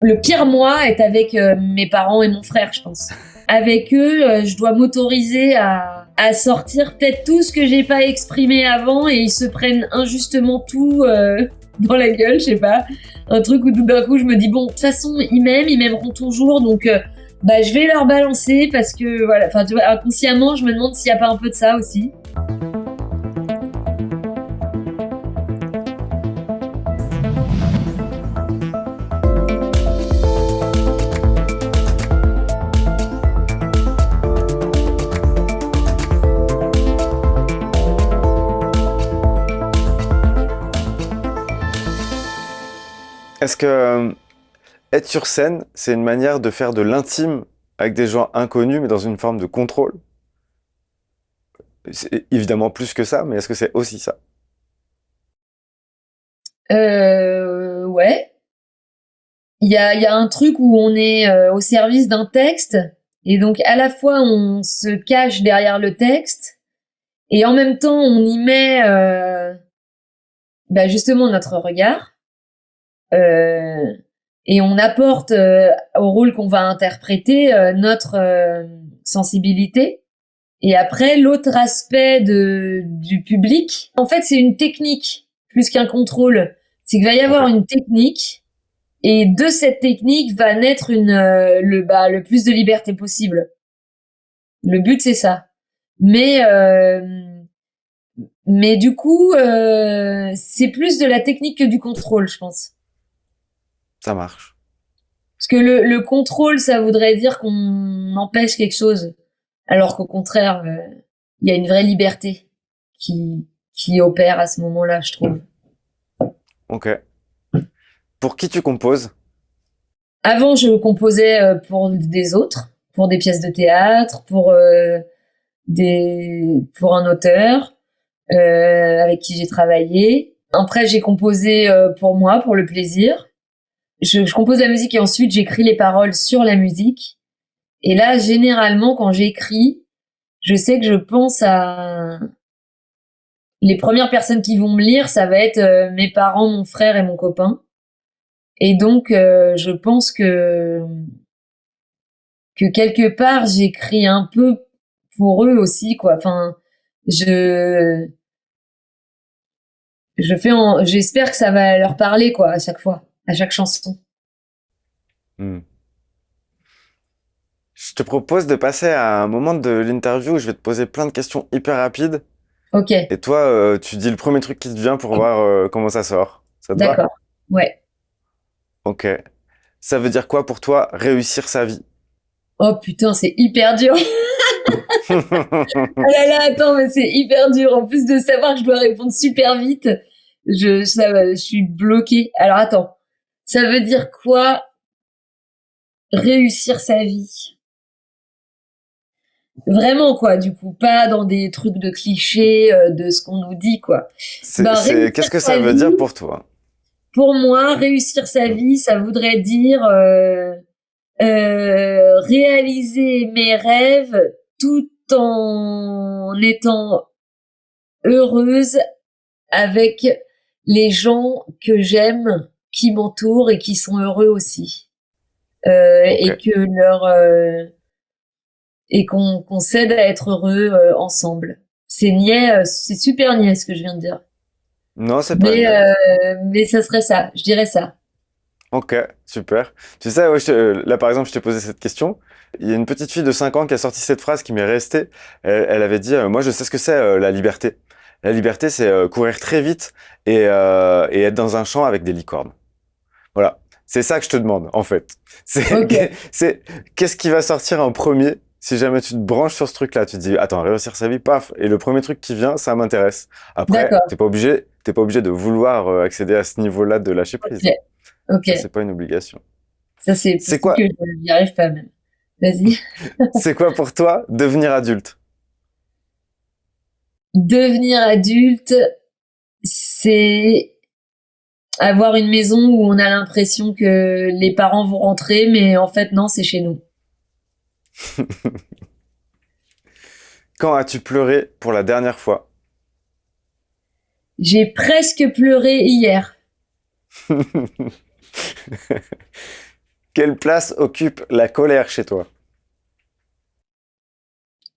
Le pire moi est avec mes parents et mon frère, je pense. Avec eux, je dois m'autoriser à sortir peut-être tout ce que j'ai pas exprimé avant et ils se prennent injustement tout dans la gueule, je sais pas. Un truc où tout d'un coup je me dis bon, de toute façon ils m'aiment, ils m'aimeront toujours, donc bah je vais leur balancer parce que voilà. Enfin tu vois, inconsciemment je me demande s'il y a pas un peu de ça aussi. Est-ce que être sur scène, c'est une manière de faire de l'intime avec des gens inconnus, mais dans une forme de contrôle? C'est évidemment plus que ça, mais est-ce que c'est aussi ça? Ouais. Il y a un truc où on est au service d'un texte et donc à la fois on se cache derrière le texte et en même temps on y met bah, justement notre regard euh, et on apporte au rôle qu'on va interpréter notre sensibilité. Et après l'autre aspect du public, en fait c'est une technique plus qu'un contrôle. C'est qu'il va y avoir Ok. une technique. Et de cette technique va naître le plus de liberté possible. Le but c'est ça. Mais mais du coup c'est plus de la technique que du contrôle, je pense. Ça marche. Parce que le contrôle, ça voudrait dire qu'on empêche quelque chose, alors qu'au contraire, il y a une vraie liberté qui opère à ce moment-là, je trouve. Ok. Pour qui tu composes? Avant, je composais pour des autres, pour des pièces de théâtre, pour un auteur avec qui j'ai travaillé. Après, j'ai composé pour moi, pour le plaisir. Je compose la musique et ensuite j'écris les paroles sur la musique. Et là, généralement, quand j'écris, je sais que je pense à les premières personnes qui vont me lire, ça va être mes parents, mon frère et mon copain. Et donc, je pense que quelque part, j'écris un peu pour eux aussi, quoi. Enfin, je j'espère que ça va leur parler, quoi, à chaque fois, à chaque chanson. Hmm. Je te propose de passer à un moment de l'interview où je vais te poser plein de questions hyper rapides. Ok, Et toi, tu dis le premier truc qui te vient pour voir comment ça sort. Ça te va? d'accord. Ouais. Ok. Ça veut dire quoi pour toi réussir sa vie? Oh putain, c'est hyper dur. Ah là là, attends, mais c'est hyper dur. En plus de savoir que je dois répondre super vite, je suis bloquée. Alors attends, ça veut dire quoi réussir sa vie? Vraiment quoi, du coup, pas dans des trucs de clichés de ce qu'on nous dit quoi. Ben réussir Qu'est-ce que ça sa veut dire vie, pour toi? pour moi, réussir sa Hmm. vie, ça voudrait dire réaliser mes rêves tout en étant heureuse avec les gens que j'aime, qui m'entourent et qui sont heureux aussi. Ok. Et que et qu'on s'aide à être heureux ensemble. C'est niais, c'est super niais ce que je viens de dire. Non, c'est pas Mais niais. mais ça serait ça, je dirais ça. Ok, super. Tu sais, ouais, là par exemple, je t'ai posé cette question. Il y a une petite fille de 5 ans qui a sorti cette phrase qui m'est restée. Elle avait dit, moi je sais ce que c'est la liberté. La liberté, c'est courir très vite et être dans un champ avec des licornes. Voilà. C'est ça que je te demande, en fait. Ok, C'est qu'est-ce qui va sortir en premier si jamais tu te branches sur ce truc-là. Tu te dis, attends, réussir sa vie, paf. Et le premier truc qui vient, ça m'intéresse. Après, d'accord. t'es pas obligé de vouloir accéder à ce niveau-là de lâcher Ok, prise, hein. ok. Ça, c'est pas une obligation. Ça c'est C'est possible que quoi, je n'y arrive pas même. Vas-y. c'est quoi pour toi devenir adulte? Devenir adulte, c'est avoir une maison où on a l'impression que les parents vont rentrer, mais en fait non, c'est chez nous. Quand as-tu pleuré pour la dernière fois? J'ai presque pleuré hier. Quelle place occupe la colère chez toi?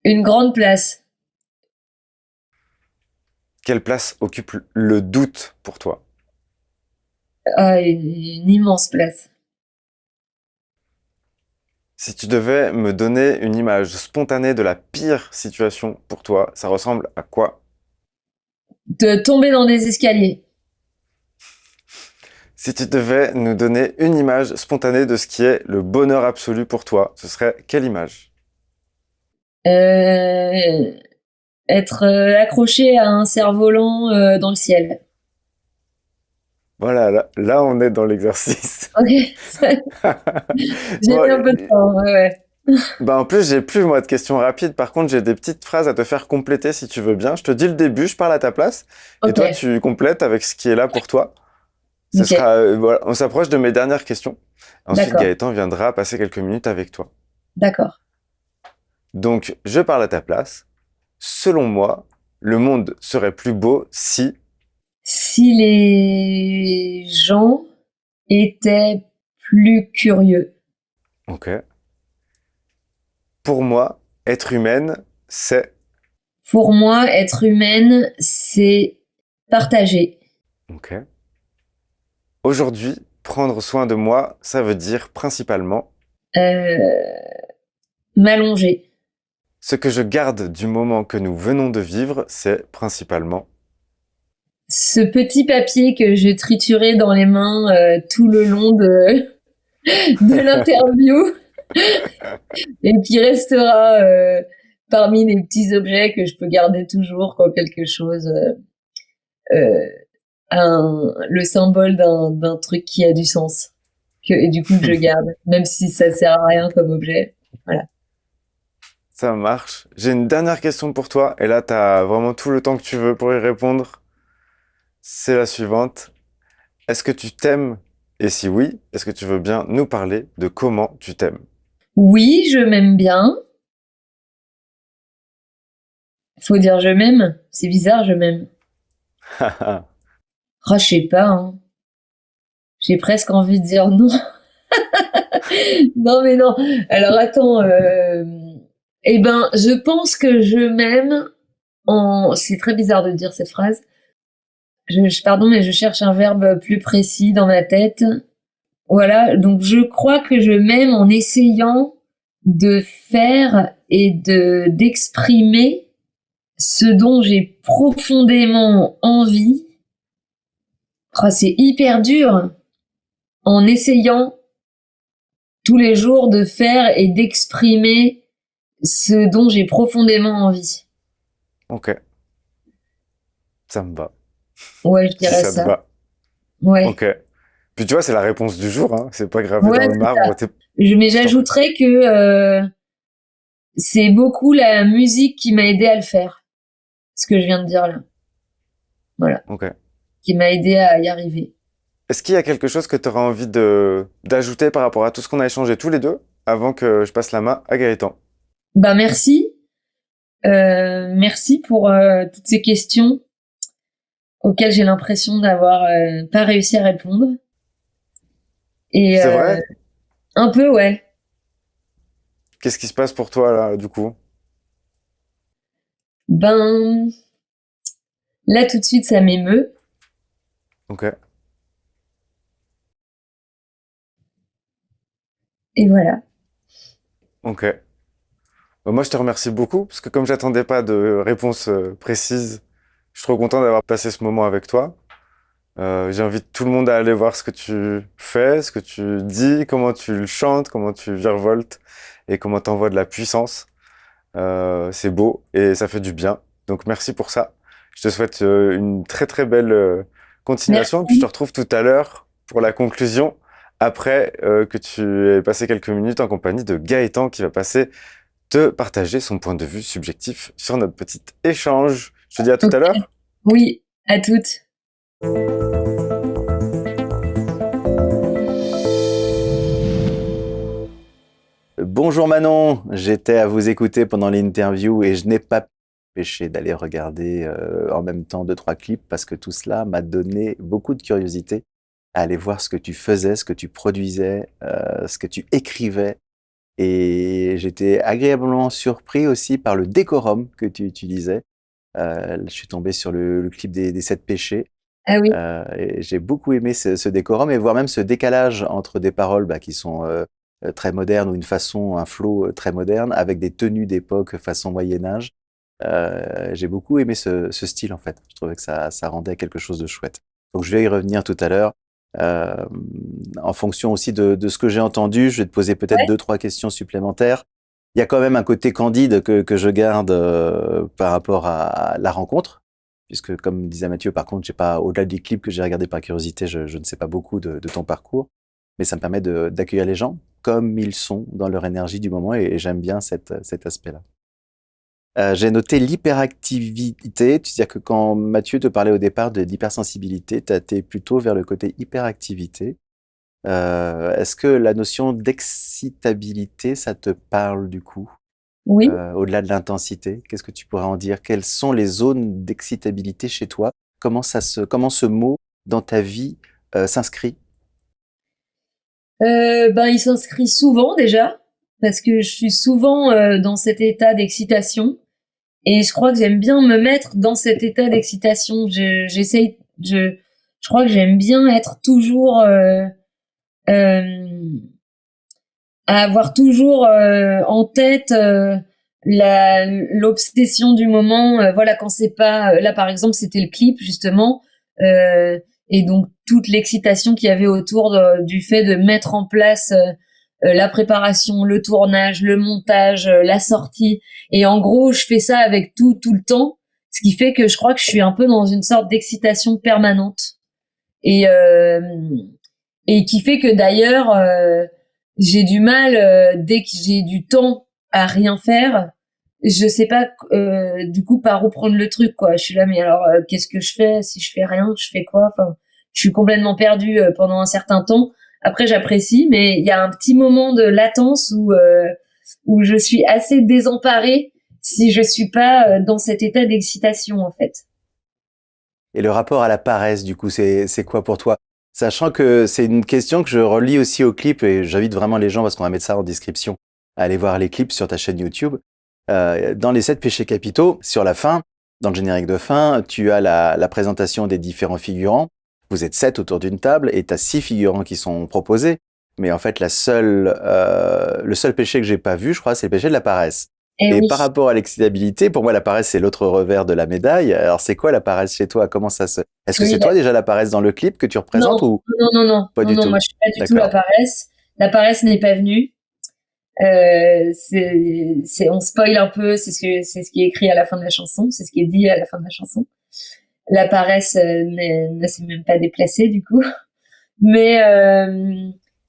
Une grande place. Quelle place occupe le doute pour toi? Ah, une immense place. Si tu devais me donner une image spontanée de la pire situation pour toi, ça ressemble à quoi? De tomber dans des escaliers. Si tu devais nous donner une image spontanée de ce qui est le bonheur absolu pour toi, ce serait quelle image? Euh, Être accroché à un cerf-volant dans le ciel. Voilà, là, on est dans l'exercice. Ok, j'ai Bon, mis un peu de temps, ouais, ouais. bah en plus, j'ai plus moi de questions rapides. Par contre, j'ai des petites phrases à te faire compléter si tu veux bien. Je te dis le début, je parle à ta place, et Ok, toi, tu complètes avec ce qui est là pour toi. Ce ok, sera, voilà, on s'approche de mes dernières questions. Ensuite, d'accord, Gaëtan viendra passer quelques minutes avec toi. d'accord. Donc, je parle à ta place. Selon moi, le monde serait plus beau si... Si les gens étaient plus curieux. Ok. Pour moi, être humaine, c'est... Pour moi, être humaine, c'est partager, Ok. Aujourd'hui, prendre soin de moi, ça veut dire principalement euh, m'allonger. ce que je garde du moment que nous venons de vivre, c'est principalement... Ce petit papier que j'ai trituré dans les mains tout le long de l'interview et qui restera parmi les petits objets que je peux garder toujours quand quelque chose euh, le symbole d'un truc qui a du sens et du coup que je garde, même si ça sert à rien comme objet. Voilà. Ça marche. J'ai une dernière question pour toi, et là, tu as vraiment tout le temps que tu veux pour y répondre. C'est la suivante. Est-ce que tu t'aimes? Et si oui, est-ce que tu veux bien nous parler de comment tu t'aimes? Oui, je m'aime bien. Faut dire je m'aime. C'est bizarre, je m'aime. Ah, je sais pas, hein. J'ai presque envie de dire non. Non, mais non. Alors attends. Eh ben, je pense que je m'aime en. C'est très bizarre de dire cette phrase. Pardon, mais je cherche un verbe plus précis dans ma tête. Voilà. Donc, je crois que je m'aime en essayant de faire et d'exprimer ce dont j'ai profondément envie. Oh, c'est hyper dur en essayant tous les jours de faire et d'exprimer ce dont j'ai profondément envie. Ok, ça me va. Ouais, je Si dirais ça te ça. va. Ouais. Ok. Puis tu vois, c'est la réponse du jour, hein. C'est pas gravé Ouais, dans le c'est ça. marbre. Mais Je t'en prie. j'ajouterais que c'est beaucoup la musique qui m'a aidé à le faire. Ce que je viens de dire là. Voilà. Ok. Qui m'a aidé à y arriver. Est-ce qu'il y a quelque chose que tu auras envie de d'ajouter par rapport à tout ce qu'on a échangé tous les deux avant que je passe la main à Gaëtan? Bah merci. Merci pour toutes ces questions auxquelles j'ai l'impression d'avoir pas réussi à répondre. Et C'est vrai? un peu, ouais. Qu'est-ce qui se passe pour toi là, du coup? Ben, là tout de suite, ça m'émeut. Ok. Et voilà. Ok. Bah, moi, je te remercie beaucoup parce que comme j'attendais pas de réponse précise, je suis trop content d'avoir passé ce moment avec toi. J'invite tout le monde à aller voir ce que tu fais, ce que tu dis, comment tu le chantes, comment tu virevoltes et comment t'envoies de la puissance. C'est beau et ça fait du bien. Donc merci pour ça. Je te souhaite une très très belle continuation. Puis je te Merci. retrouve tout à l'heure pour la conclusion, après que tu aies passé quelques minutes en compagnie de Gaëtan qui va passer te partager son point de vue subjectif sur notre petit échange. Je te dis à tout Ok. à l'heure. Oui, à toutes. Bonjour Manon, j'étais à vous écouter pendant l'interview et je n'ai pas péché d'aller regarder en même temps deux, trois clips parce que tout cela m'a donné beaucoup de curiosité. à aller voir ce que tu faisais, ce que tu produisais, ce que tu écrivais. Et j'étais agréablement surpris aussi par le décorum que tu utilisais. Je suis tombé sur le clip des 7 péchés. Ah oui. Et j'ai beaucoup aimé ce décorum et voire même ce décalage entre des paroles qui sont très modernes ou une façon, un flow très moderne avec des tenues d'époque façon Moyen-Âge. J'ai beaucoup aimé ce style en fait. Je trouvais que ça rendait quelque chose de chouette. Donc je vais y revenir tout à l'heure. Euh, En fonction aussi de ce que j'ai entendu, je vais te poser peut-être Ouais. 2-3 questions supplémentaires. Il y a quand même un côté candide que je garde par rapport à la rencontre, puisque comme disait Mathieu, par contre, j'ai pas, au-delà des clips que j'ai regardés par curiosité, je ne sais pas beaucoup de ton parcours, mais ça me permet d'accueillir les gens comme ils sont dans leur énergie du moment et j'aime bien cet aspect-là. J'ai noté l'hyperactivité. Tu sais que quand Mathieu te parlait au départ de l'hypersensibilité, tu été plutôt vers le côté hyperactivité. Est-ce que la notion d'excitabilité, ça te parle du coup, Oui. au-delà de l'intensité? Qu'est-ce que tu pourrais en dire? Quelles sont les zones d'excitabilité chez toi? Comment ce mot dans ta vie s'inscrit? Ben, il s'inscrit souvent déjà, parce que je suis souvent dans cet état d'excitation. Et je crois que j'aime bien me mettre dans cet état d'excitation. Je crois que j'aime bien être toujours, euh, à avoir toujours en tête l'obsession du moment. Voilà, quand c'est pas là, par exemple, c'était le clip justement, et donc toute l'excitation qu'il y avait autour du fait de mettre en place la préparation, le tournage, le montage, la sortie. Et en gros, je fais ça avec tout le temps, ce qui fait que je crois que je suis un peu dans une sorte d'excitation permanente. Et, euh, et qui fait que d'ailleurs, j'ai du mal, dès que j'ai du temps à rien faire, je sais pas du coup par où prendre le truc, quoi. Je suis là, mais alors qu'est-ce que je fais? Si je fais rien, je fais quoi? Enfin, je suis complètement perdue pendant un certain temps. Après, j'apprécie, mais il y a un petit moment de latence où je suis assez désemparée si je suis pas dans cet état d'excitation, en fait. Et le rapport à la paresse, du coup, c'est quoi pour toi? Sachant que c'est une question que je relis aussi au clip et j'invite vraiment les gens, parce qu'on va mettre ça en description, à aller voir les clips sur ta chaîne YouTube. Dans les 7 péchés capitaux, sur la fin, dans le générique de fin, tu as la présentation des différents figurants. Vous êtes 7 autour d'une table et tu as 6 figurants qui sont proposés. Mais en fait, le seul péché que j'ai pas vu, je crois, c'est le péché de la paresse. Eh Et oui. par rapport à l'excitabilité, pour moi, la paresse, c'est l'autre revers de la médaille. Alors, c'est quoi la paresse chez toi? Comment ça se... Est-ce que Oui, c'est toi déjà la paresse dans le clip que tu représentes non, ou pas du non, tout? moi je suis pas du tout la D'accord. paresse. La paresse n'est pas venue. On spoil un peu, c'est ce qui est écrit à la fin de la chanson, c'est ce qui est dit à la fin de la chanson. La paresse ne s'est même pas déplacée du coup. Mais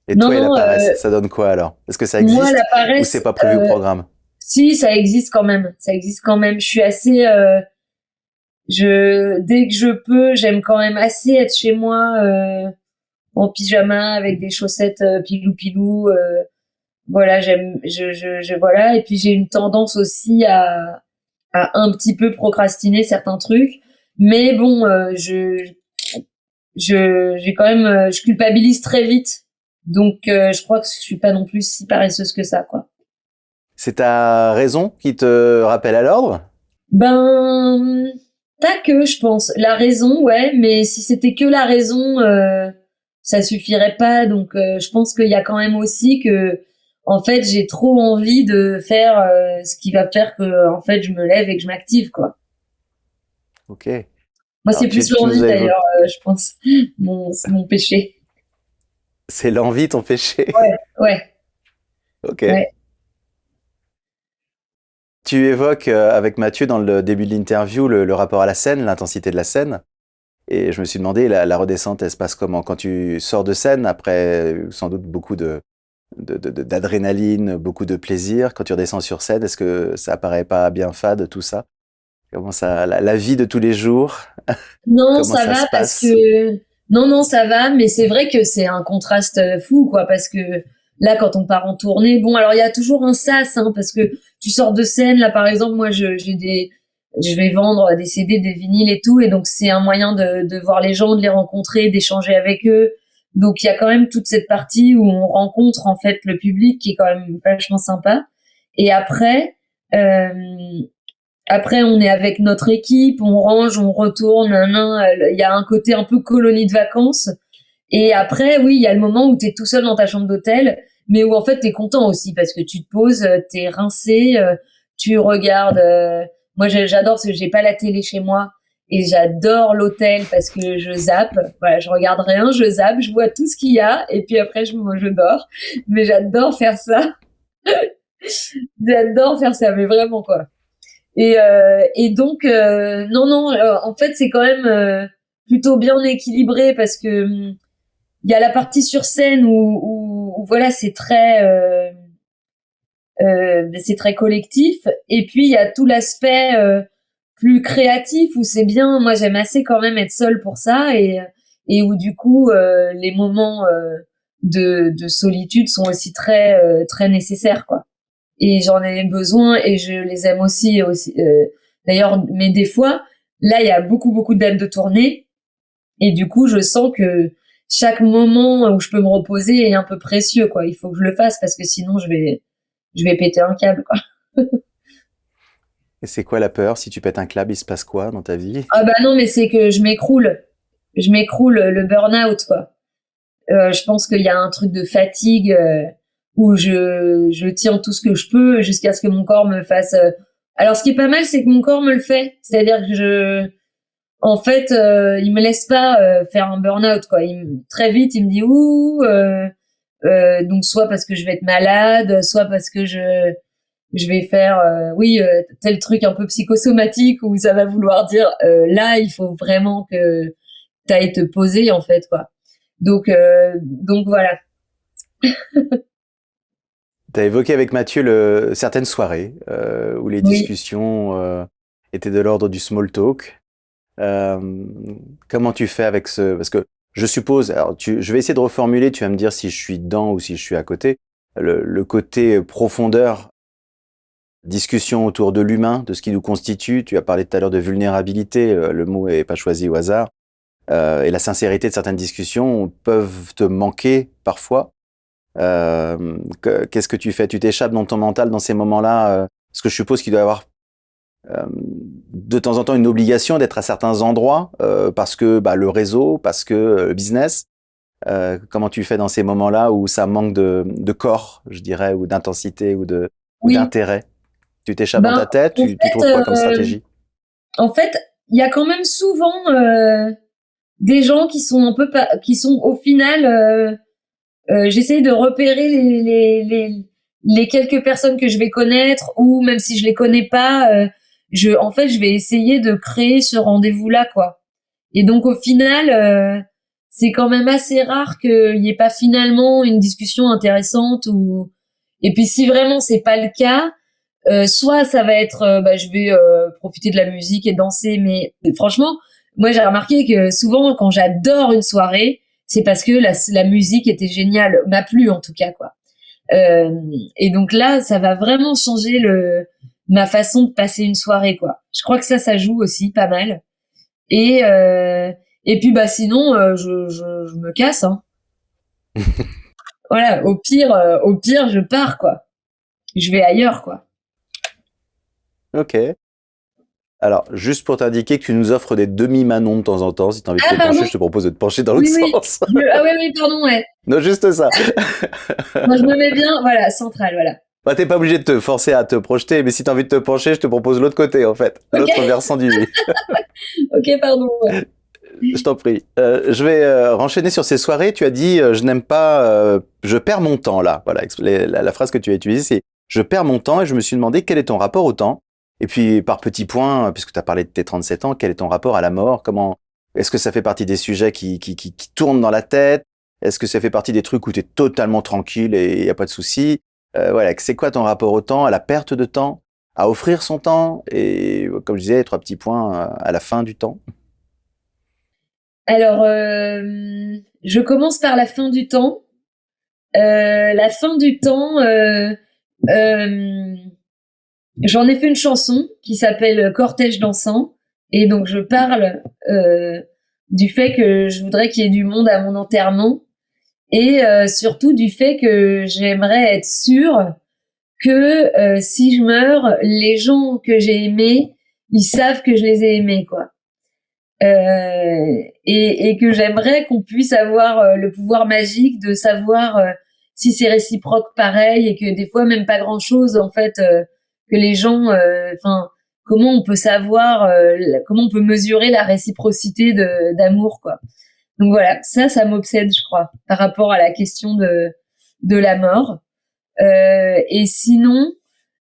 Et non, toi et la non, paresse, ça donne quoi alors? Est-ce que ça moi existe la ou c'est paresse, pas prévu au programme? si ça existe quand même, ça existe quand même. Je suis assez, dès que je peux, j'aime quand même assez être chez moi en pyjama avec des chaussettes pilou pilou. Voilà, voilà. Et puis j'ai une tendance aussi à un petit peu procrastiner certains trucs. Mais bon, j'ai quand même, je culpabilise très vite. Donc, je crois que je suis pas non plus si paresseuse que ça, quoi. C'est ta raison qui te rappelle à l'ordre? Ben, pas que, je pense. La raison, ouais, mais si c'était que la raison, ça suffirait pas. Donc, je pense qu'il y a quand même aussi que, en fait, j'ai trop envie de faire ce qui va faire que, en fait, je me lève et que je m'active, quoi. Ok. Moi, Alors c'est plus tu nous l'envie as évoqué, d'ailleurs, je pense, mon péché. c'est l'envie ton péché. Ouais, ouais, Ok. ouais. Tu évoques avec Mathieu dans le début de l'interview le rapport à la scène, l'intensité de la scène. Et je me suis demandé, la redescente, elle se passe comment? Quand tu sors de scène, après sans doute beaucoup d'adrénaline, beaucoup de plaisir, quand tu redescends sur scène, est-ce que ça apparaît pas bien fade, tout ça? Comment ça, la vie de tous les jours, Non, comment ça ça se va parce passe? que non, non, ça va, mais c'est vrai que c'est un contraste fou, quoi, parce que là, quand on part en tournée, bon, alors il y a toujours un sas, hein, parce que tu sors de scène, là, par exemple, moi, je vais vendre des CD, des vinyles et tout, et donc c'est un moyen de voir les gens, de les rencontrer, d'échanger avec eux. Donc il y a quand même toute cette partie où on rencontre en fait le public qui est quand même vachement sympa. Et après on est avec notre équipe, on range, on retourne, il y a un côté un peu colonie de vacances. Et après, oui, il y a le moment où t'es tout seul dans ta chambre d'hôtel, mais où en fait t'es content aussi parce que tu te poses, t'es rincé, tu regardes. Moi, j'adore parce que j'ai pas la télé chez moi et j'adore l'hôtel parce que je zappe. Voilà, je regarde rien, je zappe, je vois tout ce qu'il y a et puis après je dors. Mais j'adore faire ça. J'adore faire ça, mais vraiment quoi. Et donc non, en fait c'est quand même plutôt bien équilibré parce que il y a la partie sur scène où voilà c'est très collectif et puis il y a tout l'aspect plus créatif où c'est bien. Moi j'aime assez quand même être seule pour ça et où du coup les moments de solitude sont aussi très nécessaires quoi. Et j'en ai besoin et je les aime aussi. D'ailleurs, mais des fois, là, il y a beaucoup de dates de tournée et du coup, je sens que chaque moment où je peux me reposer est un peu précieux, quoi. Il faut que je le fasse parce que sinon, je vais péter un câble, quoi. Et c'est quoi la peur? Si tu pètes un câble, il se passe quoi dans ta vie? Ah bah non, mais c'est que je m'écroule. Je m'écroule, le burn-out, quoi. Je pense qu'il y a un truc de fatigue où je tiens tout ce que je peux jusqu'à ce que mon corps me fasse. Alors, ce qui est pas mal, c'est que mon corps me le fait. C'est-à-dire que en fait, il me laisse pas faire un burn-out, quoi. Très vite, il me dit donc soit parce que je vais être malade, soit parce que je vais faire tel truc un peu psychosomatique où ça va vouloir dire là, il faut vraiment que t'ailles te poser en fait, quoi. Donc voilà. Tu as évoqué avec Mathieu certaines soirées où les Oui. discussions étaient de l'ordre du small talk. Comment tu fais avec ce... Parce que je suppose... Alors je vais essayer de reformuler, tu vas me dire si je suis dedans ou si je suis à côté. Le côté profondeur, discussion autour de l'humain, de ce qui nous constitue. Tu as parlé tout à l'heure de vulnérabilité, le mot n'est pas choisi au hasard. Et la sincérité de certaines discussions peuvent te manquer parfois. Qu'est-ce que tu fais? Tu t'échappes dans ton mental dans ces moments-là? Parce que je suppose qu'il doit y avoir de temps en temps une obligation d'être à certains endroits parce que le réseau, parce que le business. Comment tu fais dans ces moments-là où ça manque de corps, je dirais, ou d'intensité ou Oui. d'intérêt? Tu t'échappes dans ta tête? Tu trouves quoi comme stratégie? En fait, il y a quand même souvent des gens qui sont qui sont au final. J'essaye de repérer les quelques personnes que je vais connaître ou même si je les connais pas, en fait, je vais essayer de créer ce rendez-vous-là, quoi. Et donc, au final, c'est quand même assez rare qu'il y ait pas finalement une discussion intéressante et puis si vraiment c'est pas le cas, soit ça va être, je vais profiter de la musique et danser, mais franchement, moi j'ai remarqué que souvent quand j'adore une soirée, c'est parce que la musique était géniale, m'a plu en tout cas quoi. Et donc là, ça va vraiment changer ma façon de passer une soirée quoi. Je crois que ça joue aussi pas mal. Et puis sinon, je me casse. Hein. Voilà, au pire, je pars quoi. Je vais ailleurs quoi. Ok. Alors, juste pour t'indiquer que tu nous offres des demi-manons de temps en temps, si tu as envie de te pencher, je te propose de te pencher dans l'autre sens. Oui, pardon, ouais. Non, juste ça. Moi, je me mets bien, voilà, central, voilà. Bah, t'es pas obligé de te forcer à te projeter, mais si t'as envie de te pencher, je te propose l'autre côté, en fait. Okay. L'autre versant du lit. Ok, pardon. Ouais. Je t'en prie. Je vais renchaîner sur ces soirées. Tu as dit, je n'aime pas, je perds mon temps, là. Voilà, la phrase que tu as utilisée, c'est je perds mon temps, et je me suis demandé quel est ton rapport au temps. Et puis, par petits points, puisque tu as parlé de tes 37 ans, quel est ton rapport à la mort? Est-ce que ça fait partie des sujets qui tournent dans la tête? Est-ce que ça fait partie des trucs où tu es totalement tranquille et il n'y a pas de souci? Voilà, c'est quoi ton rapport au temps, à la perte de temps, à offrir son temps? Et comme je disais, 3 petits points à la fin du temps. Alors, je commence par la fin du temps. La fin du temps, j'en ai fait une chanson qui s'appelle Cortège dansant. Et donc, je parle du fait que je voudrais qu'il y ait du monde à mon enterrement. et surtout du fait que j'aimerais être sûre que si je meurs, les gens que j'ai aimés, ils savent que je les ai aimés, quoi. Et que j'aimerais qu'on puisse avoir le pouvoir magique de savoir si c'est réciproque pareil, et que des fois même pas grand chose en fait, que les gens, enfin, comment on peut savoir, comment on peut mesurer la réciprocité d'amour, quoi. Donc voilà, ça m'obsède, je crois, par rapport à la question de la mort. Et sinon,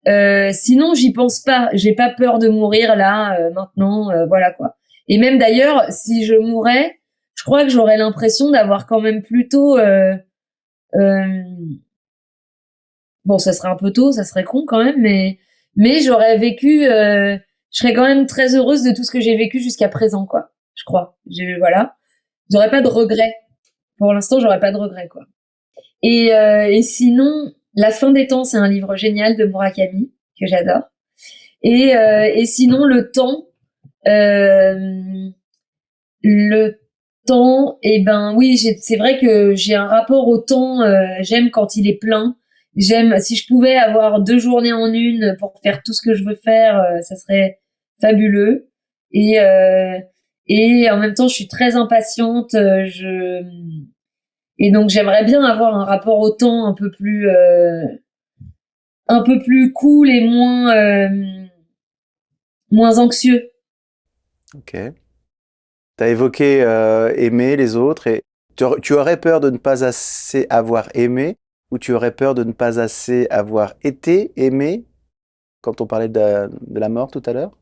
j'y pense pas. J'ai pas peur de mourir là, maintenant, voilà, quoi. Et même d'ailleurs, si je mourais, je crois que j'aurais l'impression d'avoir quand même plutôt, bon, ça serait un peu tôt, ça serait con quand même, mais j'aurais vécu, je serais quand même très heureuse de tout ce que j'ai vécu jusqu'à présent, quoi. Je crois. Voilà. J'aurais pas de regrets. Pour l'instant, j'aurais pas de regrets, quoi. Et sinon, La fin des temps, c'est un livre génial de Murakami que j'adore. Et sinon, euh, le temps, eh ben oui, c'est vrai que j'ai un rapport au temps. J'aime quand il est plein. J'aime si je pouvais avoir 2 journées en une pour faire tout ce que je veux faire, ça serait fabuleux. Et euh, et en même temps, je suis très impatiente. Et donc j'aimerais bien avoir un rapport au temps un peu plus cool et moins anxieux. Ok. Tu as évoqué aimer les autres et tu aurais peur de ne pas assez avoir aimé ou tu aurais peur de ne pas assez avoir été aimé quand on parlait de la mort tout à l'heure?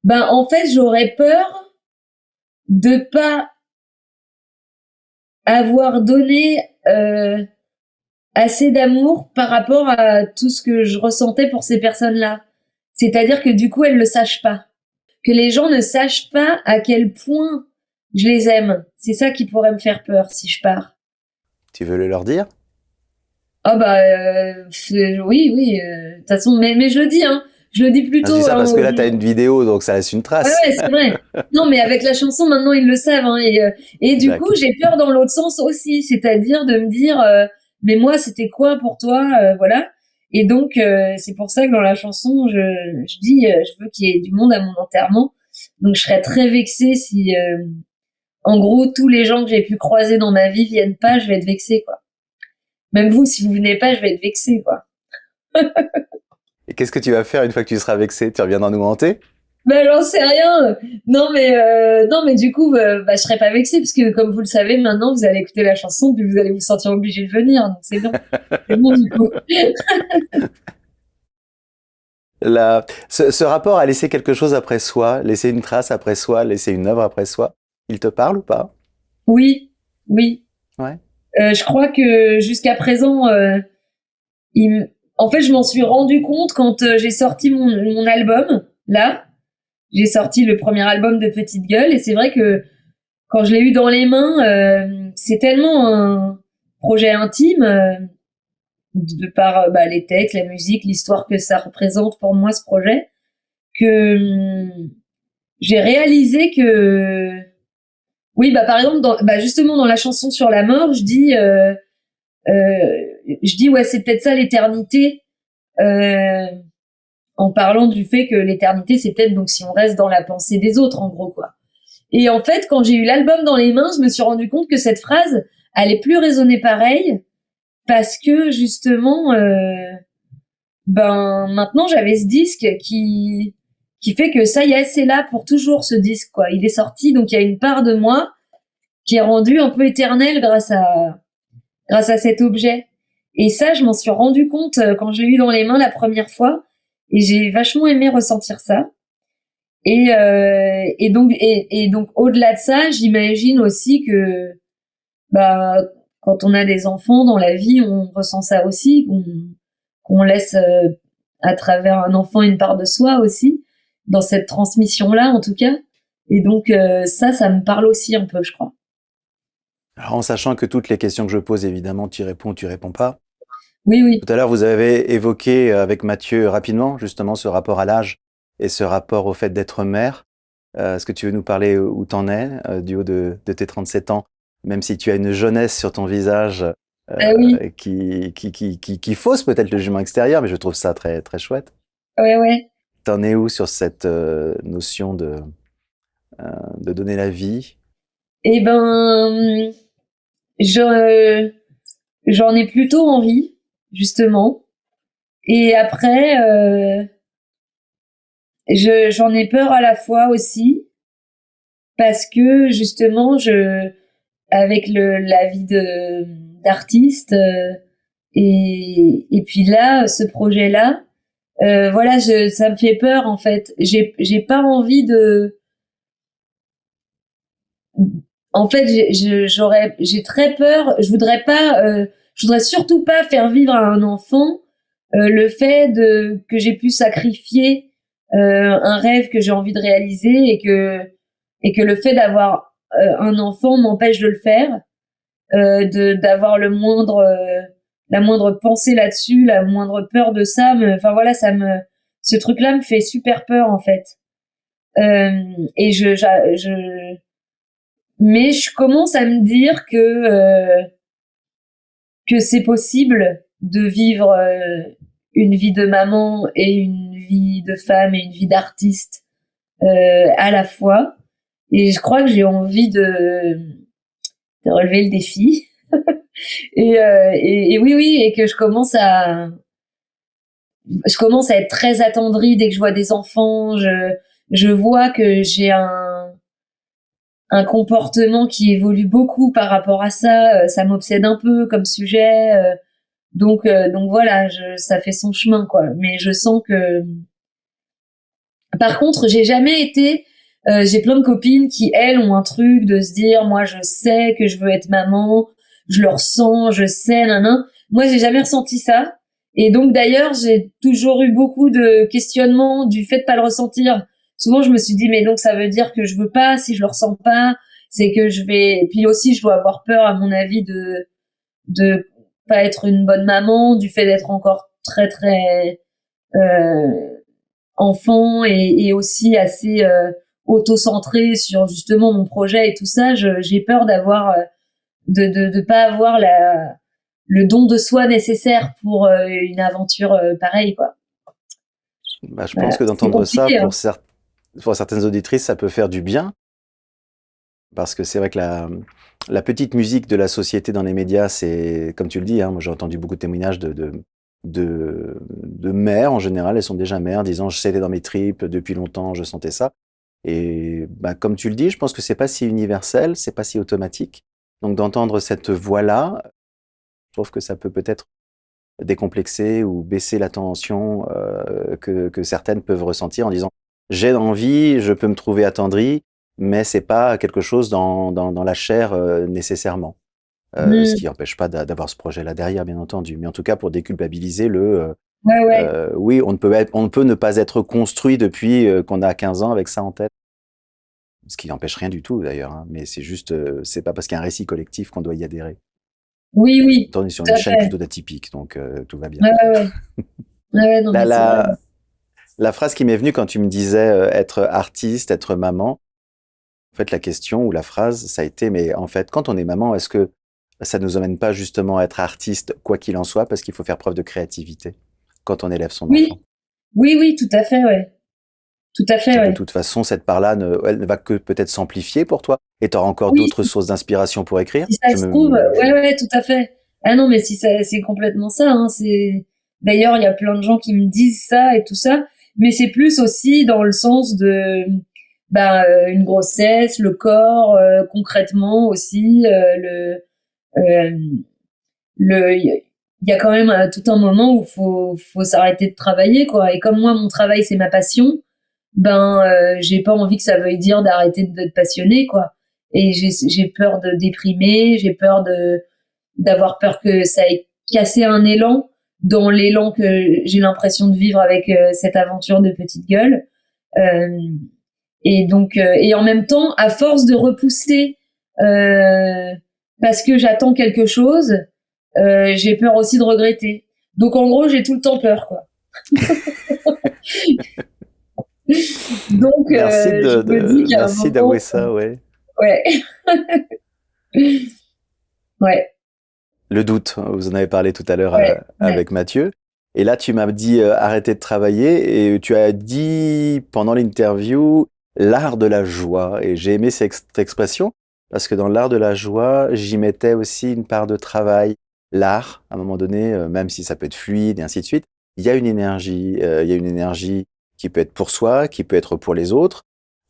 Ben en fait, j'aurais peur de pas avoir donné assez d'amour par rapport à tout ce que je ressentais pour ces personnes-là. C'est-à-dire que du coup, elles le sachent pas. Que les gens ne sachent pas à quel point je les aime. C'est ça qui pourrait me faire peur si je pars. Tu veux le leur dire? Ah bah oui, oui. De toute façon, mais je le dis, hein. Je le dis Ah, je dis plutôt. ça Hein, parce que là, tu as une vidéo, donc ça laisse une ouais, trace. ouais, c'est vrai. Non, mais avec la chanson, maintenant, ils le savent. Hein, et du coup, D'accord. j'ai peur dans l'autre sens aussi. C'est-à-dire de me dire, mais moi, c'était quoi pour toi, voilà. Et donc, c'est pour ça que dans la chanson, je dis, je veux qu'il y ait du monde à mon enterrement. Donc, je serais très vexée si, en gros, tous les gens que j'ai pu croiser dans ma vie viennent pas, je vais être vexée, quoi. Même vous, si vous venez pas, je vais être vexée, quoi. Et qu'est-ce que tu vas faire une fois que tu seras vexé? Tu reviendras nous hanter? Ben, j'en sais rien. Non, mais du coup, je serais pas vexée parce que, comme vous le savez, maintenant, vous allez écouter la chanson puis vous allez vous sentir obligé de venir. Donc, c'est bon. C'est bon, du coup. Ce rapport à laisser quelque chose après soi, laisser une trace après soi, laisser une œuvre après soi, il te parle ou pas? Oui, oui. Ouais. Je crois que jusqu'à présent, en fait, je m'en suis rendu compte quand j'ai sorti mon album, là. J'ai sorti le premier album de Petite Gueule et c'est vrai que quand je l'ai eu dans les mains, c'est tellement un projet intime, de par les textes, la musique, l'histoire que ça représente pour moi, ce projet, que j'ai réalisé que oui, par exemple, justement dans la chanson sur la mort, je dis ouais, c'est peut-être ça l'éternité, euh, en parlant du fait que l'éternité, c'est peut-être donc si on reste dans la pensée des autres, en gros, quoi. Et en fait, quand j'ai eu l'album dans les mains, je me suis rendu compte que cette phrase allait plus résonner pareil parce que justement, maintenant j'avais ce disque qui fait que ça y est, c'est là pour toujours, ce disque, quoi. Il est sorti, donc il y a une part de moi qui est rendue un peu éternelle grâce à cet objet. Et ça, je m'en suis rendu compte quand je l'ai eu dans les mains la première fois, et j'ai vachement aimé ressentir ça. Et donc au-delà de ça, j'imagine aussi que quand on a des enfants dans la vie, on ressent ça aussi, qu'on laisse à travers un enfant une part de soi aussi, dans cette transmission-là en tout cas. Et donc ça me parle aussi un peu, je crois. Alors, en sachant que toutes les questions que je pose, évidemment, tu réponds pas. Oui, oui. Tout à l'heure, vous avez évoqué avec Mathieu rapidement, justement, ce rapport à l'âge et ce rapport au fait d'être mère. Est-ce que tu veux nous parler où t'en es, du haut de tes 37 ans, même si tu as une jeunesse sur ton visage Ah oui, qui fausse peut-être le jugement extérieur, mais je trouve ça très, très chouette. ouais, ouais. T'en es où sur cette notion de donner la vie? Eh ben, je, j'en ai plutôt envie, justement. Et après, j'en ai peur à la fois aussi, parce que justement, avec la vie d'artiste, et puis là, ce projet-là, voilà, ça me fait peur en fait. J'ai pas envie de. En fait, j'ai très peur. Je voudrais surtout pas faire vivre à un enfant le fait que j'ai pu sacrifier un rêve que j'ai envie de réaliser et que le fait d'avoir un enfant m'empêche de le faire, d'avoir la moindre pensée là-dessus, la moindre peur de ça. Enfin voilà, ce truc-là me fait super peur en fait. Et mais je commence à me dire que c'est possible de vivre une vie de maman et une vie de femme et une vie d'artiste à la fois. Et je crois que j'ai envie de relever le défi. Et oui, oui, et que je commence à être très attendrie dès que je vois des enfants. Je vois que j'ai un comportement qui évolue beaucoup par rapport à ça. Ça m'obsède un peu comme sujet. Donc voilà, ça fait son chemin, quoi. Mais je sens que, par contre, j'ai plein de copines qui, elles, ont un truc de se dire, moi, je sais que je veux être maman, je le ressens, je sais, nan. Moi, j'ai jamais ressenti ça. Et donc, d'ailleurs, j'ai toujours eu beaucoup de questionnements du fait de pas le ressentir. Souvent, je me suis dit, mais donc, ça veut dire que je veux pas, si je le ressens pas, c'est que je vais, et puis aussi, je dois avoir peur, à mon avis, de pas être une bonne maman, du fait d'être encore très, très, euh, enfant et aussi assez auto-centré sur justement mon projet et tout ça. J'ai peur de pas avoir le don de soi nécessaire pour une aventure pareille, quoi. Bah, je pense Voilà, que c'est d'entendre ça, compliqué, hein. pour certaines auditrices, ça peut faire du bien, parce que c'est vrai que la petite musique de la société dans les médias, c'est, comme tu le dis, hein, moi j'ai entendu beaucoup de témoignages de mères en général, elles sont déjà mères, disant c'était dans mes tripes depuis longtemps, je sentais ça. Et bah, comme tu le dis, je pense que c'est pas si universel, c'est pas si automatique. Donc d'entendre cette voix-là, je trouve que ça peut peut-être décomplexer ou baisser la tension que certaines peuvent ressentir en disant j'ai envie, je peux me trouver attendri, mais c'est pas quelque chose dans la chair nécessairement. Ce Mm. qui n'empêche pas d'avoir ce projet-là derrière, bien entendu. Mais en tout cas, pour déculpabiliser Ouais, ouais. oui, on ne peut ne pas être construit depuis qu'on a 15 ans avec ça en tête. Ce qui n'empêche rien du tout d'ailleurs, hein, mais c'est juste, c'est pas parce qu'il y a un récit collectif qu'on doit y adhérer. Oui, oui, On est sur tout une à chaîne fait. plutôt d'atypique, donc tout va bien. Ouais, ouais, ouais. Ouais, ouais, non, La, mais c'est vrai. la, la phrase qui m'est venue quand tu me disais être artiste, être maman, en fait, la question ou la phrase, ça a été, mais en fait, quand on est maman, est-ce que ça ne nous emmène pas justement à être artiste, quoi qu'il en soit, parce qu'il faut faire preuve de créativité quand on élève son enfant? Oui, oui, oui, tout à fait, ouais. Tout à fait, Que de ouais. toute façon, cette part-là, elle ne va que peut-être s'amplifier pour toi, et tu auras encore Oui, d'autres sources d'inspiration pour écrire. si ça se trouve, ouais, ouais, tout à fait. Ah non, mais si ça, c'est complètement ça, hein. D'ailleurs, il y a plein de gens qui me disent ça et tout ça, mais c'est plus aussi dans le sens de, bah, une grossesse, le corps, concrètement aussi, euh, il y a quand même tout un moment où faut s'arrêter de travailler, quoi. Et comme moi, mon travail, c'est ma passion, ben, j'ai pas envie que ça veuille dire d'arrêter d'être passionné, quoi. Et j'ai peur de déprimer, j'ai peur d'avoir peur que ça ait cassé un élan dans l'élan que j'ai l'impression de vivre avec cette aventure de petite gueule. Euh, et donc, et en même temps, à force de repousser parce que j'attends quelque chose, j'ai peur aussi de regretter. Donc en gros, j'ai tout le temps peur, quoi. Donc je me dis qu'à un merci d'avouer moment, ça, ouais. ouais. Ouais, Le doute, vous en avez parlé tout à l'heure ouais, ouais. avec Mathieu. Et là, tu m'as dit arrêter de travailler et tu as dit pendant l'interview l'art de la joie. Et j'ai aimé cette expression parce que dans l'art de la joie, j'y mettais aussi une part de travail. L'art, à un moment donné, même si ça peut être fluide et ainsi de suite, il y a une énergie. Il y a une énergie qui peut être pour soi, qui peut être pour les autres,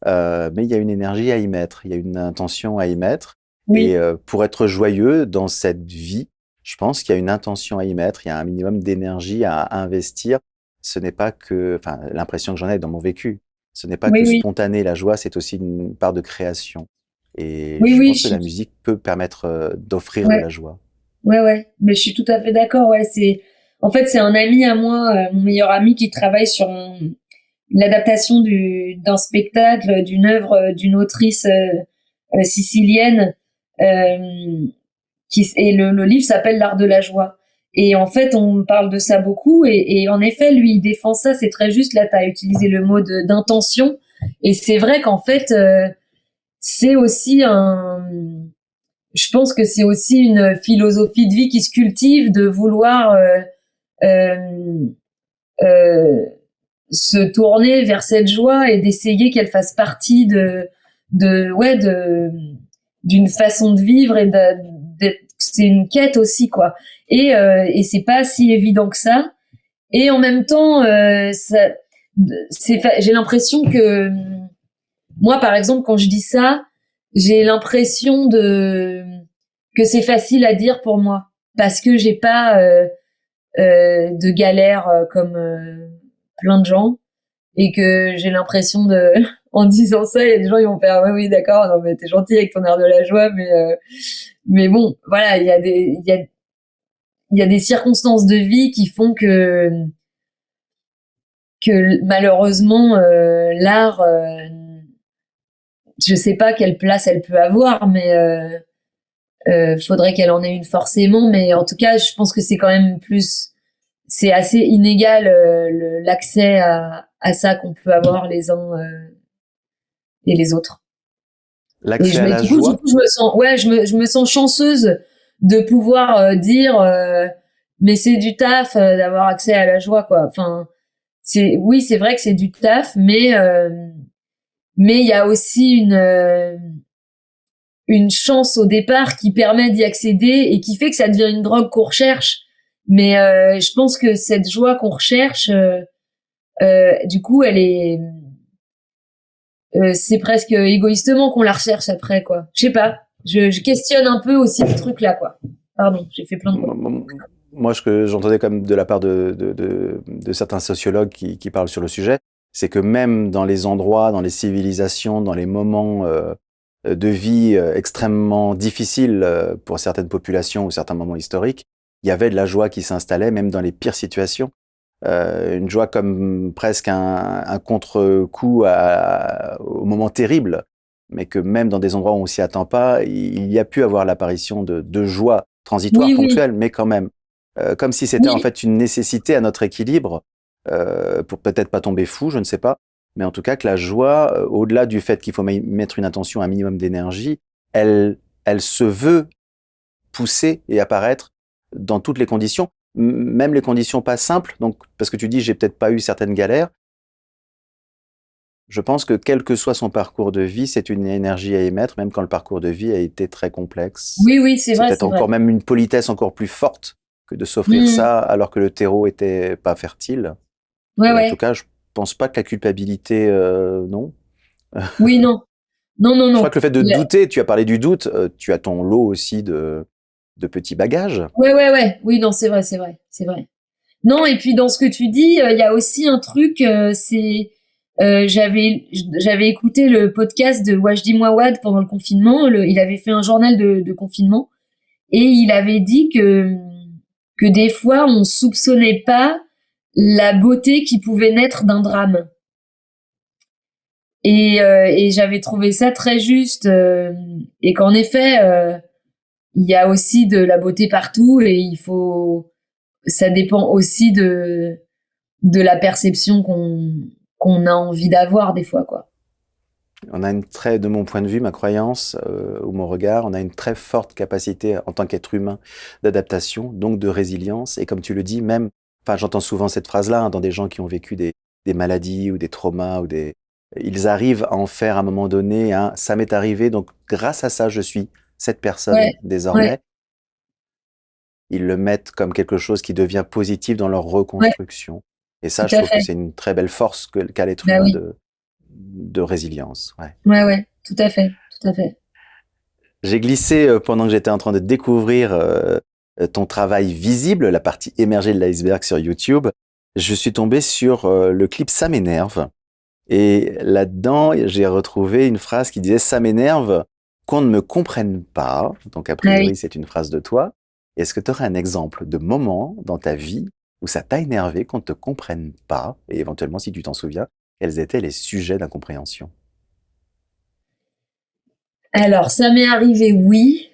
mais il y a une énergie à y mettre, il y a une intention à y mettre. Et Oui, pour être joyeux dans cette vie, je pense qu'il y a une intention à y mettre, il y a un minimum d'énergie à investir. Ce n'est pas que, enfin, l'impression que j'en ai dans mon vécu, ce n'est pas oui, que oui, spontané la joie, c'est aussi une part de création. Et oui, je oui, pense que la musique peut permettre d'offrir de ouais, la joie. ouais, ouais. Mais je suis tout à fait d'accord. Ouais, en fait, c'est un ami à moi, mon meilleur ami, qui travaille sur une adaptation d'un spectacle, d'une œuvre d'une autrice sicilienne, euh, et le livre s'appelle L'art de la joie. Et en fait, on parle de ça beaucoup. Et en effet, lui, il défend ça. C'est très juste. Là, tu as utilisé le mot d'intention. Et c'est vrai qu'en fait, c'est aussi je pense que c'est aussi une philosophie de vie qui se cultive, de vouloir euh, euh, se tourner vers cette joie et d'essayer qu'elle fasse partie ouais, d'une façon de vivre c'est une quête aussi, quoi. Et c'est pas si évident que ça. Et en même temps, j'ai l'impression que moi, par exemple, quand je dis ça, j'ai l'impression que c'est facile à dire pour moi parce que j'ai pas de galère comme plein de gens et que j'ai l'impression en disant ça, il y a des gens qui vont faire ouais, oui, d'accord, non mais t'es gentil avec ton air de la joie, mais bon, voilà, il y a des circonstances de vie qui font que malheureusement l'art, je sais pas quelle place elle peut avoir, mais faudrait qu'elle en ait une forcément, mais en tout cas, je pense que c'est quand même c'est assez inégal l'accès à ça qu'on peut avoir les uns et les autres. Et L'accès à la du joie, coup, je me sens, ouais, je me sens chanceuse de pouvoir dire, mais c'est du taf d'avoir accès à la joie, quoi. Enfin, oui, c'est vrai que c'est du taf, mais il y a aussi une chance au départ qui permet d'y accéder et qui fait que ça devient une drogue qu'on recherche. Mais je pense que cette joie qu'on recherche, du coup, c'est presque égoïstement qu'on la recherche après, quoi. Je sais pas. Je questionne un peu aussi ce truc-là, quoi. Pardon, j'ai fait plein de mots. moi, ce que j'entendais comme de la part de certains sociologues qui parlent sur le sujet, c'est que même dans les endroits, dans les civilisations, dans les moments de vie extrêmement difficiles pour certaines populations ou certains moments historiques, il y avait de la joie qui s'installait, même dans les pires situations. Une joie comme presque un contre-coup au moment terrible, mais que même dans des endroits où on s'y attend pas, il y a pu avoir l'apparition de joie transitoire, Oui, oui, ponctuelle, mais quand même. Comme si c'était en oui, fait une nécessité à notre équilibre, pour peut-être pas tomber fou, je ne sais pas, mais en tout cas que la joie, au-delà du fait qu'il faut mettre une intention, un minimum d'énergie, elle se veut pousser et apparaître dans toutes les conditions, même les conditions pas simples. Donc, parce que tu dis, j'ai peut-être pas eu certaines galères. Je pense que quel que soit son parcours de vie, c'est une énergie à émettre, même quand le parcours de vie a été très complexe. oui, oui, c'est C'est vrai, peut-être c'est vrai. encore même une politesse encore plus forte que de s'offrir Mmh. ça alors que le terreau était pas fertile. Ouais, Et en tout ouais. cas, je pense pas que la culpabilité, non. Oui, non, non, non, Je crois non. que le fait de douter, tu as parlé du doute, tu as ton lot aussi de petits bagages. Ouais, ouais, ouais. Oui, non, c'est vrai, c'est vrai, c'est vrai. Non, et puis dans ce que tu dis, il y a aussi un truc, j'avais écouté le podcast de Wajdi Mouawad pendant le confinement. Il avait fait un journal de confinement et il avait dit que des fois on soupçonnait pas la beauté qui pouvait naître d'un drame. Et j'avais trouvé ça très juste et qu'en effet, il y a aussi de la beauté partout et ça dépend aussi de la perception qu'on a envie d'avoir des fois, quoi. On a de mon point de vue, ma croyance ou mon regard, on a une très forte capacité en tant qu'être humain d'adaptation, donc de résilience. Et comme tu le dis, même, enfin, j'entends souvent cette phrase-là dans des gens qui ont vécu des maladies ou des traumas ils arrivent à en faire à un moment donné, hein, ça m'est arrivé, donc grâce à ça, je suis cette personne Ouais, désormais. ouais, Ils le mettent comme quelque chose qui devient positif dans leur ouais, reconstruction. Et ça, tout je à trouve que fait. c'est une très belle force qu'a l'être Bah humain oui, de résilience. Ouais. ouais, ouais, tout à fait, tout à fait. J'ai glissé pendant que j'étais en train de découvrir ton travail visible, la partie émergée de l'iceberg sur YouTube. Je suis tombé sur le clip Ça m'énerve. Et là-dedans, j'ai retrouvé une phrase qui disait Ça m'énerve qu'on ne me comprenne pas. Donc, a Ah oui. priori, c'est une phrase de toi. Est-ce que tu aurais un exemple de moment dans ta vie où ça t'a énervé qu'on ne te comprenne pas? Et éventuellement, si tu t'en souviens, quels étaient les sujets d'incompréhension? Alors, ça m'est arrivé, oui.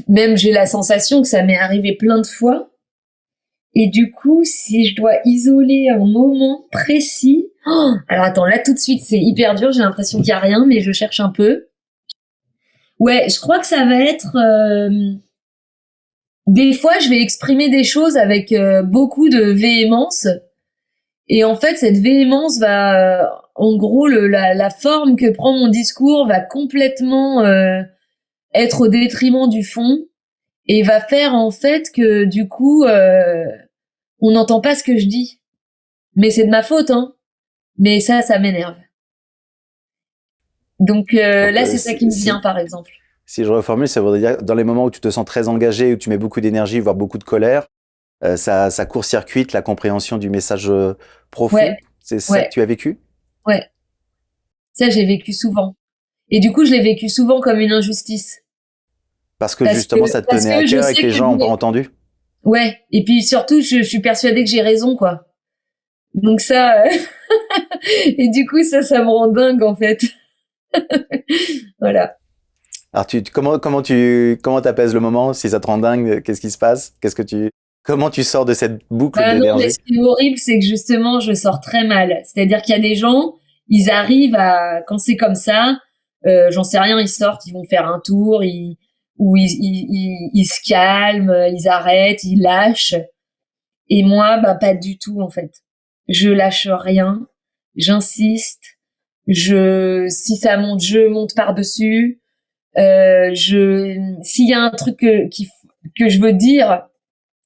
Même j'ai la sensation que ça m'est arrivé plein de fois. Et du coup, si je dois isoler un moment précis, alors attends, là tout de suite, c'est hyper dur. J'ai l'impression qu'il y a rien, mais je cherche un peu. Ouais, je crois que ça va être. Des fois, je vais exprimer des choses avec beaucoup de véhémence, et en fait, cette véhémence va, en gros, la forme que prend mon discours va complètement être au détriment du fond, et va faire en fait que du coup, on n'entend pas ce que je dis. Mais c'est de ma faute, hein. Mais ça m'énerve. Donc Donc, là, c'est ça qui me vient, par exemple. si je reformule, ça voudrait dire dans les moments où tu te sens très engagé, où tu mets beaucoup d'énergie, voire beaucoup de colère, ça court-circuite la compréhension du message Ouais, profond. C'est ça que ouais, tu as vécu? ouais. Ça, j'ai vécu souvent. Et du coup, je l'ai vécu souvent comme une injustice. Parce que justement, ça te Parce tenait à que je cœur et sais que les que gens n'ont pas entendu? ouais. Et puis surtout, je suis persuadée que j'ai raison, quoi. Donc ça, et du coup, ça me rend dingue, en fait. Voilà. Alors, comment t'apaises le moment? Si ça te rend dingue, qu'est-ce qui se passe? Comment tu sors de cette boucle Bah non, mais d'énergie? ce qui est horrible, c'est que justement, je sors très mal. C'est-à-dire qu'il y a des gens, ils arrivent à, quand c'est comme ça, j'en sais rien, ils sortent, ils vont faire un tour, ou ils se calment, ils arrêtent, ils lâchent. Et moi, bah pas du tout en fait. Je lâche rien, j'insiste. Si ça monte, je monte par dessus. S'il y a un truc que je veux dire,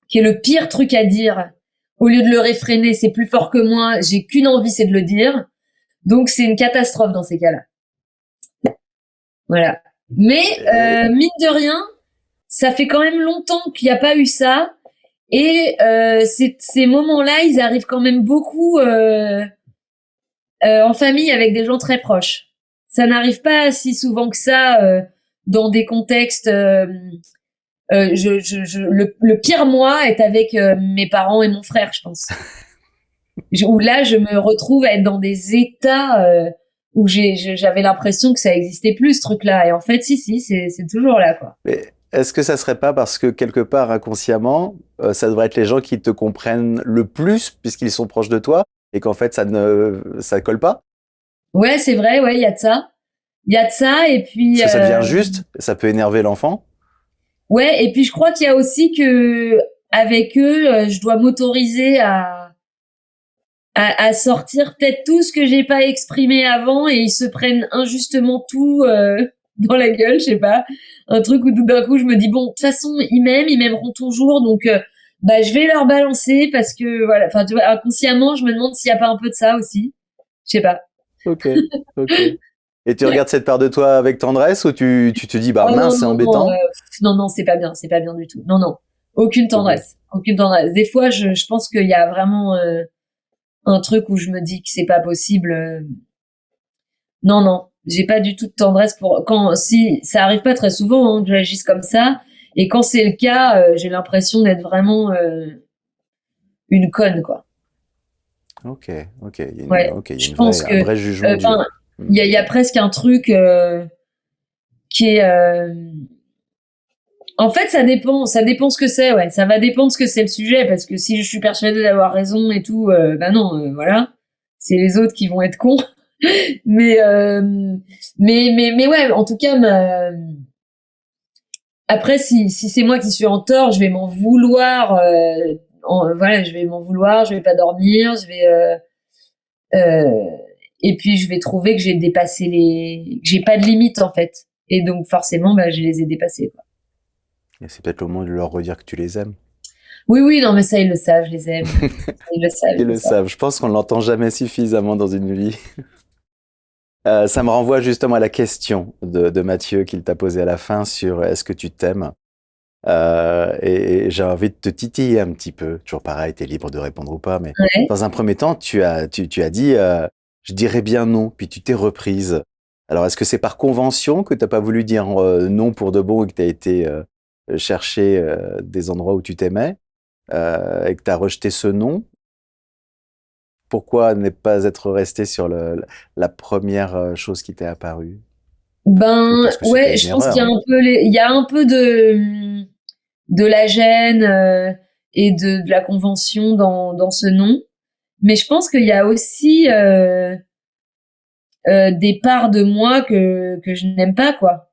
qui est le pire truc à dire, au lieu de le réfréner, c'est plus fort que moi. J'ai qu'une envie, c'est de le dire. Donc c'est une catastrophe dans ces cas-là. Voilà. Mais mine de rien, ça fait quand même longtemps qu'il n'y a pas eu ça. Et ces moments-là, ils arrivent quand même beaucoup en famille avec des gens très proches. Ça n'arrive pas si souvent que ça dans des contextes. Le pire moi est avec mes parents et mon frère, je pense. Où là, je me retrouve à être dans des états où j'avais l'impression que ça existait plus ce truc-là. Et en fait, si, c'est toujours là, quoi. Mais est-ce que ça serait pas parce que quelque part, inconsciemment, ça devrait être les gens qui te comprennent le plus puisqu'ils sont proches de toi et qu'en fait, ça colle pas? Ouais, c'est vrai, ouais, il y a de ça. Il y a de ça, et puis Parce que ça devient juste, ça peut énerver l'enfant. ouais, et puis je crois qu'il y a aussi que avec eux, je dois m'autoriser à sortir peut-être tout ce que j'ai pas exprimé avant, et ils se prennent injustement tout dans la gueule, je sais pas. Un truc où tout d'un coup je me dis bon, de toute façon ils m'aimeront toujours, donc bah je vais leur balancer parce que voilà, enfin tu vois, inconsciemment je me demande s'il y a pas un peu de ça aussi. Je sais pas. Ok, ok. Et tu regardes cette part de toi avec tendresse ou tu te dis, bah Oh non mince, c'est non non, embêtant? non non, c'est pas bien du tout. Non non, aucune Ok. tendresse, aucune tendresse. Des fois je pense qu'il y a vraiment un truc où je me dis que c'est pas possible. Non, non, j'ai pas du tout de tendresse pour quand si ça arrive pas très souvent hein, que j'agisse comme ça. Et quand c'est le cas, j'ai l'impression d'être vraiment une conne, quoi. Ok, ok. Ouais, Il y a je pense un que, vrai jugement dur. enfin, il y a presque un truc qui est. En fait, ça dépend ce que c'est. Ouais, ça va dépendre ce que c'est le sujet, parce que si je suis persuadée d'avoir raison et tout, bah non, voilà, c'est les autres qui vont être cons. Mais ouais, en tout cas, après, si c'est moi qui suis en tort, je vais m'en vouloir. Voilà, je vais m'en vouloir. Je vais pas dormir. Euh, et puis je vais trouver que que j'ai pas de limite en fait. Et donc forcément, bah, je les ai dépassées, quoi. Et c'est peut-être le moment de leur redire que tu les aimes. Oui, non, mais ça ils le savent, je les aime. Ils le savent, Ils le savent. Je pense qu'on ne l'entend jamais suffisamment dans une vie. Ça me renvoie justement à la question de Mathieu qu'il t'a posée à la fin sur est-ce que tu t'aimes. Et j'ai envie de te titiller un petit peu. Toujours pareil, t'es libre de répondre ou pas, mais Ouais. dans un premier temps, tu as dit je dirais bien non, puis tu t'es reprise. Alors, est-ce que c'est par convention que t'as pas voulu dire non pour de bon et que t'as été chercher des endroits où tu t'aimais et que t'as rejeté ce non? Pourquoi ne pas être resté sur la première chose qui t'est apparue? Ou Ben parce que c'était ouais, une je pense qu'il y a erreur? il y a un peu de la gêne et de la convention dans ce nom. Mais je pense qu'il y a aussi des parts de moi que je n'aime pas, quoi.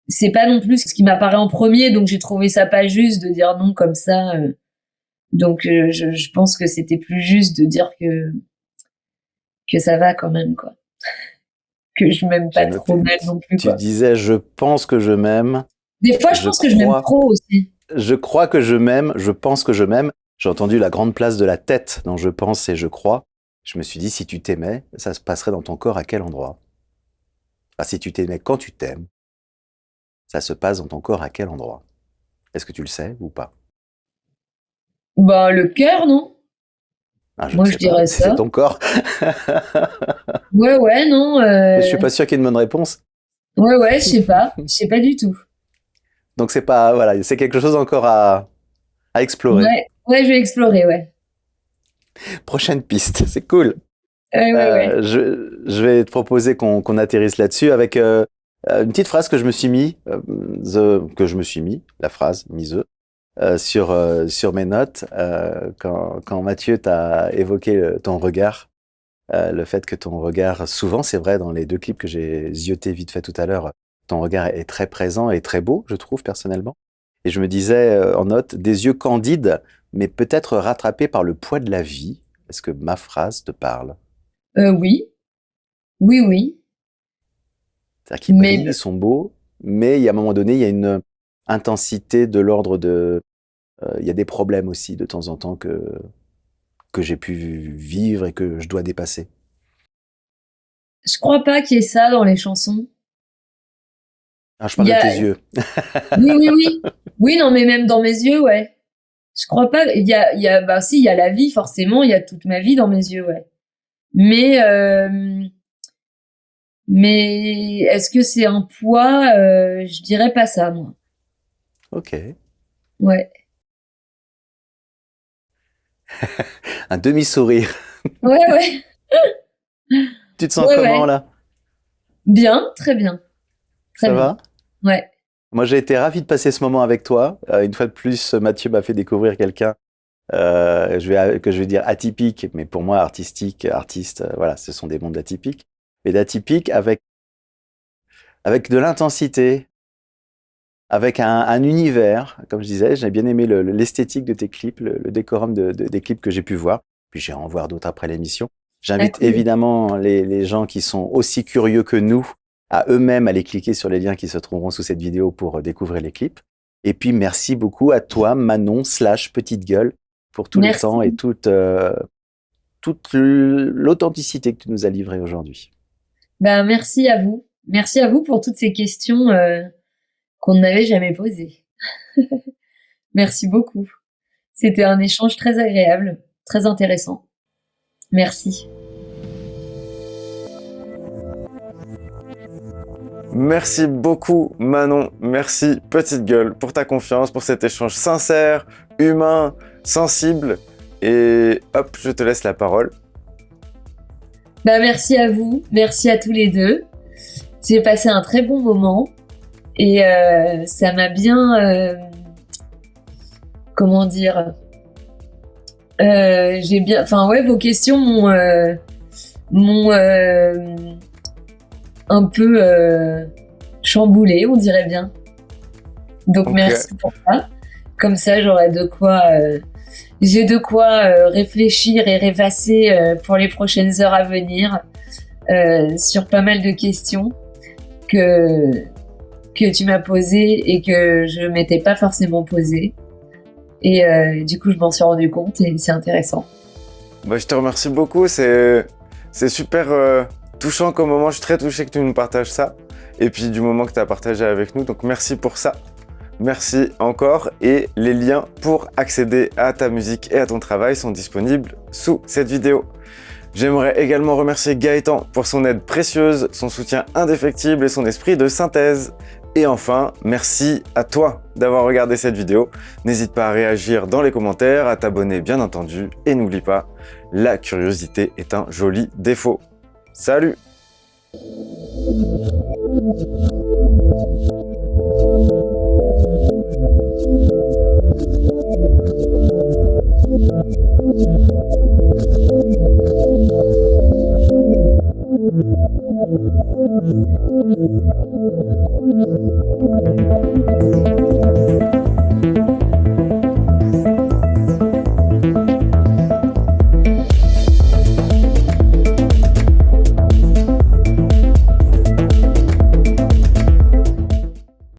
C'est pas non plus ce qui m'apparaît en premier, donc j'ai trouvé ça pas juste de dire non comme ça. Donc je pense que c'était plus juste de dire que ça va quand même, quoi. Que je m'aime J'ai pas trop noté. mal non plus, Tu quoi. disais je pense que je m'aime. Des fois, je pense que je m'aime trop aussi. Je crois que je m'aime, je pense que je m'aime. J'ai entendu la grande place de la tête dans je pense et je crois. Je me suis dit, si tu t'aimais, ça se passerait dans ton corps à quel endroit? Enfin, si tu t'aimais quand tu t'aimes, ça se passe dans ton corps à quel endroit? Est-ce que tu le sais ou pas? Ben le cœur, non? Ah, je ne Moi, je sais pas, dirais c'est ça. ton corps. Ouais, non. Je suis pas sûr qu'il y ait une bonne réponse. Ouais, je sais pas. Je sais pas du tout. Donc c'est pas, voilà, c'est quelque chose encore à explorer. Ouais, je vais explorer, ouais. Prochaine piste, c'est cool. Ouais. Je vais te proposer qu'on atterrisse là-dessus avec une petite phrase que je me suis mis, la phrase mise sur mes notes quand Mathieu t'a évoqué ton regard, le fait que ton regard, souvent c'est vrai dans les deux clips que j'ai zioté vite fait tout à l'heure, ton regard est très présent et très beau, je trouve personnellement. Et je me disais en note, des yeux candides, mais peut-être rattrapés par le poids de la vie. Est-ce que ma phrase te parle? Oui. Oui. C'est-à-dire qu'ils Mais brillent, ils sont beaux, mais il y a un moment donné, il y a une intensité de l'ordre de... il y a des problèmes aussi de temps en temps que j'ai pu vivre et que je dois dépasser. je crois pas qu'il y ait ça dans les chansons. Ah, je Il parle y de a, tes yeux. oui. Oui, non, mais même dans mes yeux, ouais. Je crois pas. Bah si, il y a la vie, forcément. Il y a toute ma vie dans mes yeux, ouais. Mais, mais est-ce que c'est un poids? Je dirais pas ça, moi. Ok. Ouais. Un demi-sourire. Ouais. Tu te sens comment là? Bien, très bien. Très Ça bien. va? Ouais. Moi, j'ai été ravi de passer ce moment avec toi. Une fois de plus, Mathieu m'a fait découvrir quelqu'un que je vais dire atypique, mais pour moi artistique, artiste, voilà, ce sont des mondes atypiques. Mais d'atypique avec de l'intensité, avec un univers, comme je disais, j'ai bien aimé l'esthétique de tes clips, le décorum des clips que j'ai pu voir. Puis j'irai en voir d'autres après l'émission. Ah, J'invite cool. évidemment les gens qui sont aussi curieux que nous à eux-mêmes aller cliquer sur les liens qui se trouveront sous cette vidéo pour découvrir les clips. Et puis merci beaucoup à toi, Manon / Petite Gueule, pour tout le temps et Merci. toute l'authenticité que tu nous as livrée aujourd'hui. Ben, merci à vous. Merci à vous pour toutes ces questions qu'on n'avait jamais posées. Merci beaucoup. C'était un échange très agréable, très intéressant. Merci. Merci beaucoup Manon, merci Petite Gueule pour ta confiance, pour cet échange sincère, humain, sensible. Et hop, je te laisse la parole. Ben, merci à vous, merci à tous les deux. J'ai passé un très bon moment et ça m'a bien... comment dire j'ai bien... Enfin ouais, vos questions m'ont un peu chamboulé, on dirait bien. Donc Ok. merci pour ça. Comme ça, j'ai de quoi réfléchir et rêvasser pour les prochaines heures à venir sur pas mal de questions que tu m'as posées et que je m'étais pas forcément posées. Et du coup, je m'en suis rendu compte et c'est intéressant. Bah, je te remercie beaucoup. C'est super touchant comme moment. Je suis très touché que tu nous partages ça. Et puis du moment que tu as partagé avec nous. Donc merci pour ça. Merci encore. Et les liens pour accéder à ta musique et à ton travail sont disponibles sous cette vidéo. J'aimerais également remercier Gaëtan pour son aide précieuse, son soutien indéfectible et son esprit de synthèse. Et enfin, merci à toi d'avoir regardé cette vidéo. N'hésite pas à réagir dans les commentaires, à t'abonner bien entendu. Et n'oublie pas, la curiosité est un joli défaut. Salut!